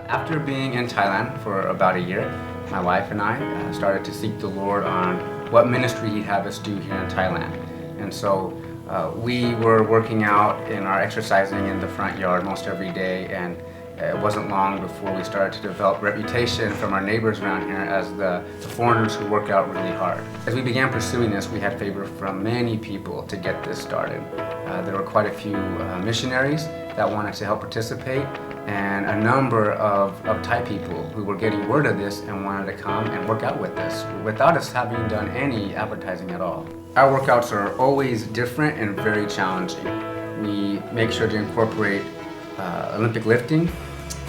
After being in Thailand for about a year, my wife and I started to seek the Lord on what ministry He'd have us do here in Thailand. And so we were working out and our exercising in the front yard most every day, and it wasn't long before we started to develop reputation from our neighbors around here as the foreigners who work out really hard. As we began pursuing this, we had favor from many people to get this started. There were quite a few missionaries that wanted to help participate, and a number of Thai people who were getting word of this and wanted to come and work out with us without us having done any advertising at all. Our workouts are always different and very challenging. We make sure to incorporate Olympic lifting,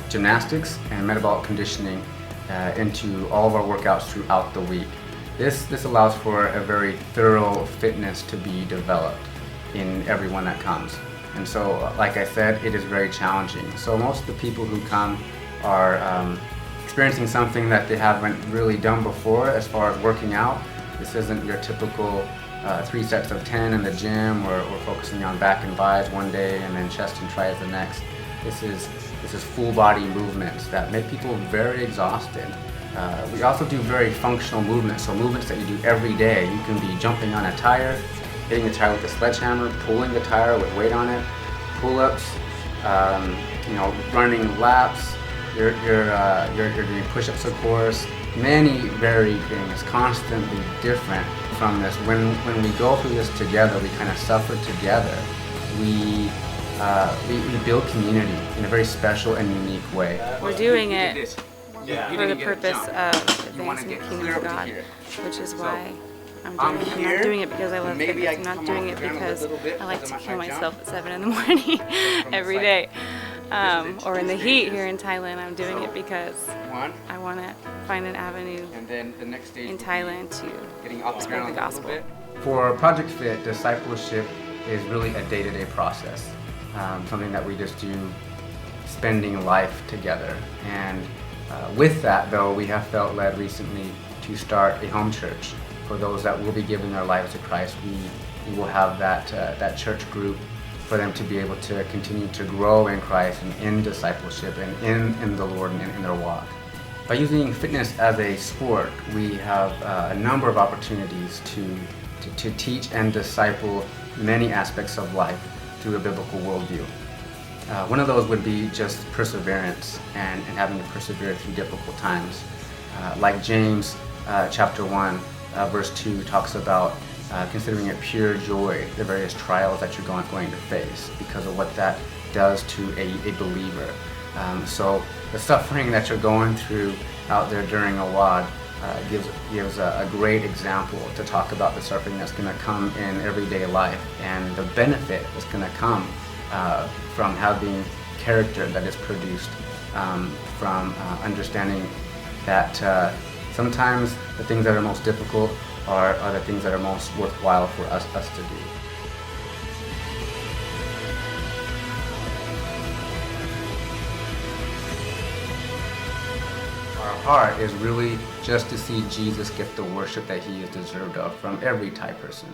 gymnastics, and metabolic conditioning into all of our workouts throughout the week. This allows for a very thorough fitness to be developed in everyone that comes. And so, like I said, it is very challenging. So most of the people who come are experiencing something that they haven't really done before as far as working out. This isn't your typical 3 sets of 10 in the gym, or focusing on back and bis one day and then chest and tris the next. This is full body movements that make people very exhausted. We also do very functional movements, so movements that you do every day. You can be jumping on a tire, hitting the tire with a sledgehammer, pulling the tire with weight on it, pull-ups, running laps. You're doing push-ups, of course. Many varied things, constantly different from this. When we go through this together, we kind of suffer together. We build community in a very special and unique way. We're doing it for the purpose of advancing the kingdom of God, which is why I'm doing it. I'm not doing it because I love fitness. I'm not doing it because I like to kill myself at 7 in the morning every day. Or in the heat here in Thailand. I'm doing it because I want to find an avenue in Thailand to spread the gospel. For Project Fit, discipleship is really a day-to-day process. Something that we just do, spending life together. And with that, though, we have felt led recently to start a home church. For those that will be giving their lives to Christ, we will have that church group for them to be able to continue to grow in Christ and in discipleship and in the Lord and in their walk. By using fitness as a sport, we have a number of opportunities to teach and disciple many aspects of life through a biblical worldview. One of those would be just perseverance and having to persevere through difficult times. Like James chapter 1, verse 2 talks about considering it pure joy, the various trials that you're going to face because of what that does to a believer. So the suffering that you're going through out there during a WOD gives a great example to talk about the suffering that's going to come in everyday life and the benefit that's going to come from having character that is produced from understanding that sometimes the things that are most difficult are the things that are most worthwhile for us to do. Our heart is really just to see Jesus get the worship that He is deserved of from every Thai person.